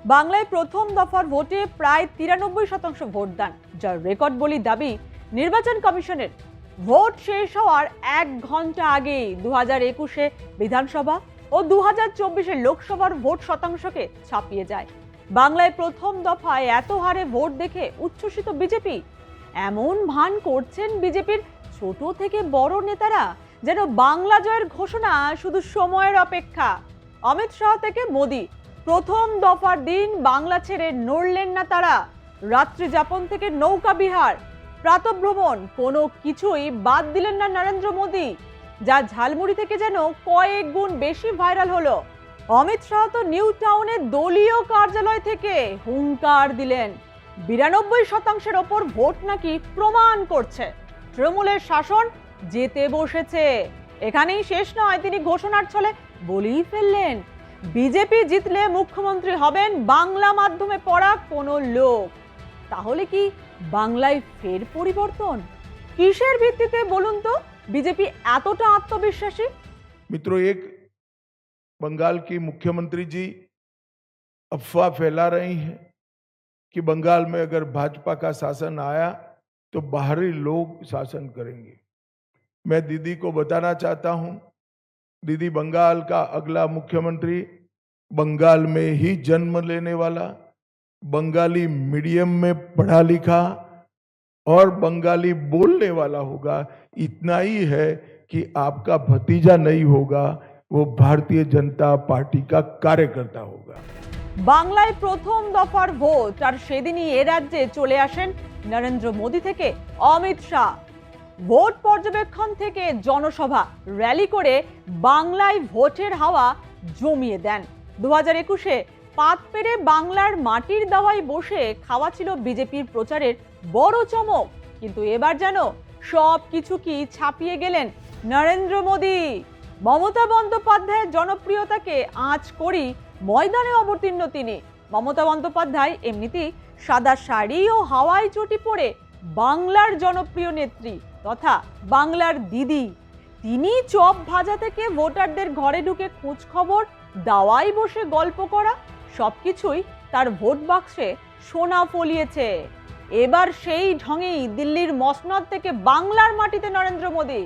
বাংলায় প্রথম দফার ভোটে প্রায় 93% ভোটদান, যার রেকর্ড বলি দাবি নির্বাচন কমিশনের। ভোট শেষ হওয়ার 1 ঘন্টা আগেই 2021-এ বিধানসভা ও 2024-এ লোকসভার ভোট শতাংশকে ছাপিয়ে যায়। বাংলায় প্রথম দফায় এত হারে ভোট দেখে উচ্ছ্বসিত বিজেপি। এমন ভান করছেন বিজেপির ছোট থেকে বড় নেতারা, যেন বাংলা জয়ের ঘোষণা শুধু সময়ের অপেক্ষা। অমিত শাহ থেকে মোদি প্রথম দফার দিন বাংলা ছেড়ে নড়লেন না তারা। রাত্রি যাপন থেকে নৌকা বিহার, প্রাতঃভ্রমণ, কোনো কিছুই বাদ দিলেন না নরেন্দ্র মোদি, যা ঝালমুড়ি থেকে যেন কয়েক গুণ বেশি ভাইরাল হলো। অমিত শাহ তো নিউ টাউনে দলীয় কার্যালয় থেকে হুঙ্কার দিলেন, 92% ওপর ভোট নাকি প্রমাণ করছে তৃণমূলের শাসন যেতে বসেছে। এখানেই শেষ নয়, তিনি ঘোষণার ছলে বলেই ফেললেন, বিজেপি জিতলে মুখ্যমন্ত্রী হবেন বাংলা মাধ্যমে পড়া কোনো লোক। তাহলে কি বাংলায় ফের পরিবর্তন? কিসের ভিত্তিতে বলুন তো বিজেপি এতটা আত্মবিশ্বাসী? मित्रों, एक बंगाल की मुख्यमंत्री जी अफवाह फैला रही हैं कि बंगाल में अगर भाजपा का शासन आया तो बाहरी लोग शासन करेंगे। मैं दीदी को बताना चाहता हूं, दीदी बंगाल का अगला मुख्यमंत्री बंगाल में ही जन्म लेने वाला, बंगाली मीडियम में पढ़ा लिखा और बंगाली बोलने वाला होगा। इतना ही है कि आपका भतीजा नहीं होगा, वो भारतीय जनता पार्टी का कार्यकर्ता होगा। বাংলায় প্রথম দফার ভোট আর সেদিনই এ রাজ্যে চলে আসেন নরেন্দ্র মোদি থেকে অমিত শাহ। ভোট পর্যবেক্ষণ থেকে জনসভা, র্যালি করে বাংলায় ভোটের হাওয়া জমিয়ে দেন। 2021-এ পাত পেরে বাংলার মাটির দাওয়ায় বসে খাওয়া ছিল বিজেপির প্রচারের বড় চমক। কিন্তু এবার যেন সব কিছু কি ছাপিয়ে গেলেন নরেন্দ্র মোদি। মমতা বন্দ্যোপাধ্যায়ের জনপ্রিয়তাকে আঁচ করি ময়দানে অবতীর্ণ তিনি। মমতা বন্দ্যোপাধ্যায় এমনিতেই সাদা শাড়ি ও হাওয়াই চটি পরে বাংলার জনপ্রিয় নেত্রী তথা বাংলার দিদি। তিনি চপ ভাজা থেকে ভোটারদের ঘরে ঢুকে খোঁজ খবর, দাওয়ায় বসে গল্প করা, সবকিছুই তার ভোট বাক্সে সোনা ফলিয়েছে। এবার সেই ঢঙেই দিল্লির মসনদ থেকে বাংলার মাটিতে নরেন্দ্র মোদি।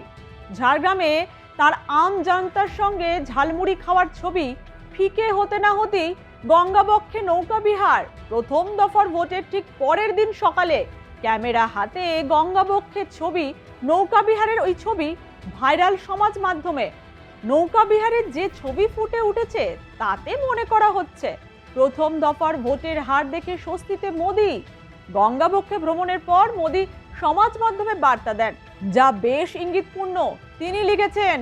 ঝাড়গ্রামে তার আম জনতার সঙ্গে ঝালমুড়ি খাওয়ার ছবি ফিকে হতে না হতেই গঙ্গাবক্ষে নৌকা বিহার। প্রথম দফার ভোটের ঠিক পরের দিন সকালে ক্যামেরা হাতে গঙ্গাবক্ষের ছবি, নৌকা বিহারের ওই ছবি ভাইরাল সমাজ মাধ্যমে। নৌকা বিহারের যে ছবি ফুটে উঠেছে তাতে মনে করা হচ্ছে প্রথম দফার ভোটের হার দেখে স্বস্তিতে মোদি। গঙ্গাবক্ষে ভ্রমণের পর মোদি সমাজ মাধ্যমে বার্তা দেন, যা বেশ ইঙ্গিতপূর্ণ। তিনি লিখেছেন,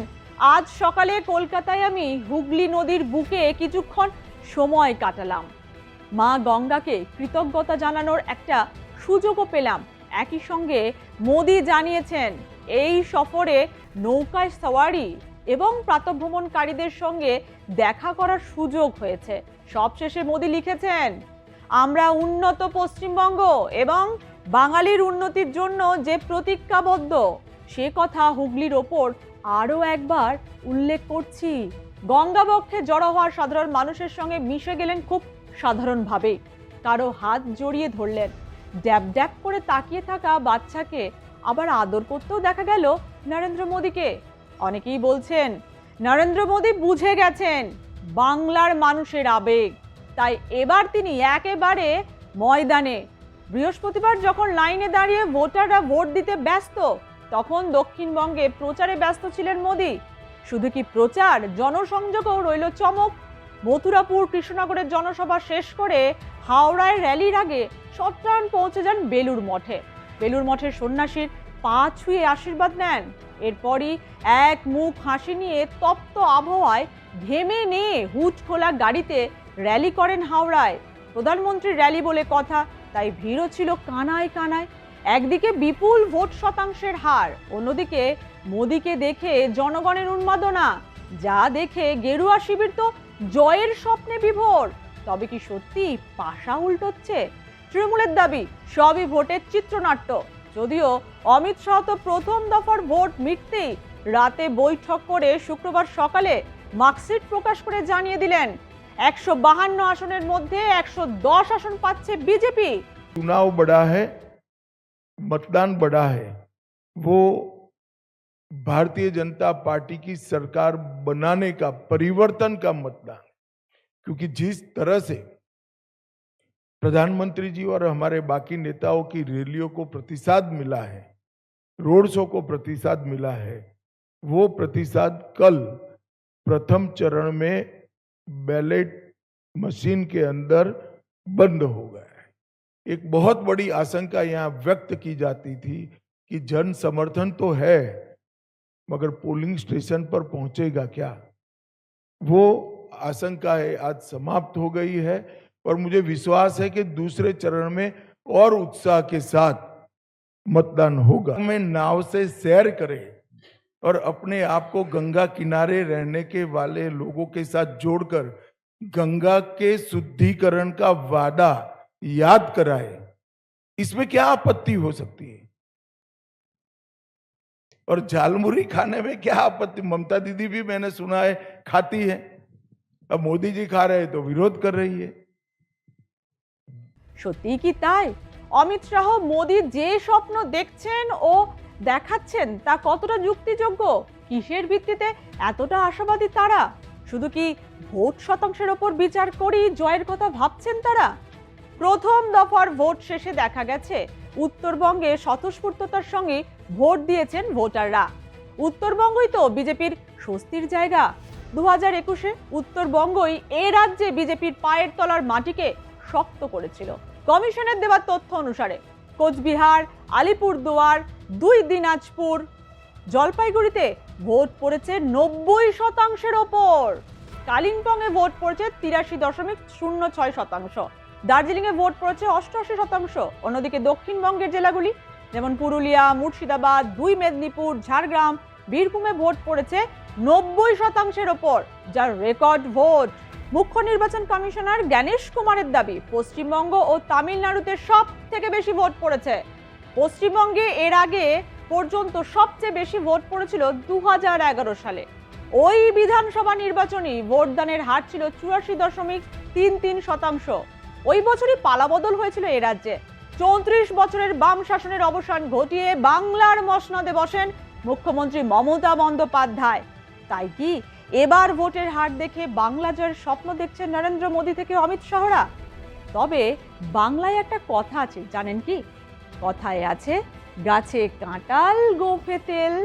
আজ সকালে কলকাতায় আমি হুগলি নদীর বুকে কিছুক্ষণ সময় কাটালাম। মা গঙ্গাকে কৃতজ্ঞতা জানানোর একটা সুযোগও পেলাম। একই সঙ্গে মোদি জানিয়েছেন, এই সফরে নৌকায় সওয়ারি এবং প্রাতঃভ্রমণকারীদের সঙ্গে দেখা করার সুযোগ হয়েছে। সবশেষে মোদি লিখেছেন, আমরা উন্নত পশ্চিমবঙ্গ এবং বাঙালির উন্নতির জন্য যে প্রতিজ্ঞাবদ্ধ সে কথা হুগলির ওপর আরও একবার উল্লেখ করছি। গঙ্গাবক্ষে জড়ো হওয়ার সাধারণ মানুষের সঙ্গে মিশে গেলেন খুব সাধারণভাবে। কারো হাত জড়িয়ে ধরলেন, ড্যাব ড্যাব করে তাকিয়ে থাকা বাচ্চাকে আবার আদর করতেও দেখা গেল নরেন্দ্র মোদিকে। অনেকেই বলছেন নরেন্দ্র মোদি বুঝে গেছেন বাংলার মানুষের আবেগ, তাই এবার তিনি একেবারে ময়দানে। বৃহস্পতিবার যখন লাইনে দাঁড়িয়ে ভোটাররা ভোট দিতে ব্যস্ত, তখন দক্ষিণবঙ্গে প্রচারে ব্যস্ত ছিলেন মোদি। শুধু কি প্রচার, জনসংযোগও রইল চমক। মথুরাপুর, কৃষ্ণনগরের জনসভা শেষ করে হাওড়ায় র্যালির আগে সট্টান পৌঁছে যান বেলুর মঠে। বেলুর মঠের সন্ন্যাসীর পা ছুঁয়ে আশীর্বাদ নেন। এরপরই এক মুখ হাসি নিয়ে তপ্ত আবহাওয়ায় ঘেমে নিয়ে হুড খোলা গাড়িতে র্যালি করেন হাওড়ায়। প্রধানমন্ত্রীর র্যালি বলে কথা, তাই ভিড়ও ছিল কানায় কানায়। একদিকে বিপুল ভোট শতাংশের হার, অন্যদিকে মোদিকে দেখে জনগণের উন্মাদনা। যা দেখে গেরুয়া শিবির তো জয়ের স্বপ্নে বিভোর। তবে কি সত্যি পাশা উল্টোচ্ছে? তৃণমূলের দাবি সবই ভোটের চিত্রনাট্য। যদিও অমিত শাহ তো প্রথম দফার ভোট মিটতেই রাতে বৈঠক করে শুক্রবার সকালে মার্কশিট প্রকাশ করে জানিয়ে দিলেন, 152 আসনের মধ্যে 110 আসন পাচ্ছে বিজেপি। चुनाव बड़ा है, मतदान बड़ा है, वो भारतीय जनता पार्टी की सरकार बनाने का, परिवर्तन का मतदान। क्योंकि जिस तरह से प्रधानमंत्री जी और हमारे बाकी नेताओं की रैलियों को प्रतिसाद मिला है, रोड शो को प्रतिसाद मिला है, वो प्रतिसाद कल प्रथम चरण में बैलेट मशीन के अंदर बंद हो गया है। एक बहुत बड़ी आशंका यहाँ व्यक्त की जाती थी कि जन समर्थन तो है, मगर पोलिंग स्टेशन पर पहुंचेगा क्या? वो आशंका है आज समाप्त हो गई है और मुझे विश्वास है कि दूसरे चरण में और उत्साह के साथ मतदान होगा। में नाव से सैर करें और अपने आप को गंगा किनारे रहने के वाले लोगों के साथ जोड़कर गंगा के शुद्धिकरण का वादा याद कराए, इसमें क्या आपत्ति हो सकती है? और झालमुरी खाने में क्या आपत्ति? ममता दीदी भी मैंने सुना है खाती है, अब मोदी जी खा रहे हैं तो विरोध कर रही है। সত্যি কি তাই? অমিত শাহ মোদি যে স্বপ্ন দেখছেন ও দেখাচ্ছেন তা কতটা যুক্তিযোগ্য? কিসের ভিত্তিতে এতটা আশাবাদী তারা? শুধু কি ভোট শতাংশের ওপর বিচার করেই জয়ের কথা ভাবছেন তারা? প্রথম দফার ভোট শেষে দেখা গেছে উত্তরবঙ্গে স্বতঃস্ফূর্ততার সঙ্গে ভোট দিয়েছেন ভোটাররা। উত্তরবঙ্গই তো বিজেপির স্বস্তির জায়গা। 2021-এ উত্তরবঙ্গই এ রাজ্যে বিজেপির পায়ের তলার মাটিকে শক্ত করেছিল। কমিশনের দেওয়া তথ্য অনুসারে কোচবিহার, আলিপুরদুয়ার, 2 দিনাজপুর, জলপাইগুড়িতে ভোট পড়েছে 90% ওপর। কালিম্পংয়ে ভোট পড়েছে 83.06%। দার্জিলিংয়ে ভোট পড়েছে 88%। অন্যদিকে দক্ষিণবঙ্গের জেলাগুলি যেমন পুরুলিয়া, মুর্শিদাবাদ, 2 মেদিনীপুর, ঝাড়গ্রাম, বীরভূমে ভোট পড়েছে 90%-এর ওপর, যার রেকর্ড ভোট। মুখ্য নির্বাচন কমিশনার জ্ঞানেশ কুমারের দাবি, পশ্চিমবঙ্গ ও তামিলনাড়ুতে সব থেকে বেশি ভোট পড়েছে। পশ্চিমবঙ্গে এর আগে পর্যন্ত সবচেয়ে বেশি ভোট পড়েছিল 2011 সালে। ওই বিধানসভা নির্বাচনী ভোটদানের হার ছিল 84.33%। ওই বছরই পালাবদল হয়েছিল এ রাজ্যে। 34 বছরের বাম শাসনের অবসান ঘটিয়ে বাংলার মসনদে বসেন মুখ্যমন্ত্রী মমতা বন্দ্যোপাধ্যায়। তাই কি এবার ভোটের হার দেখে বাংলা জয়ের স্বপ্ন দেখছেন নরেন্দ্র মোদী থেকে অমিত শাহরা? তবে বাংলায় একটা কথা আছে, জানেন কি? কথায় আছে, গাছে কাঁঠাল গোঁফে তেল।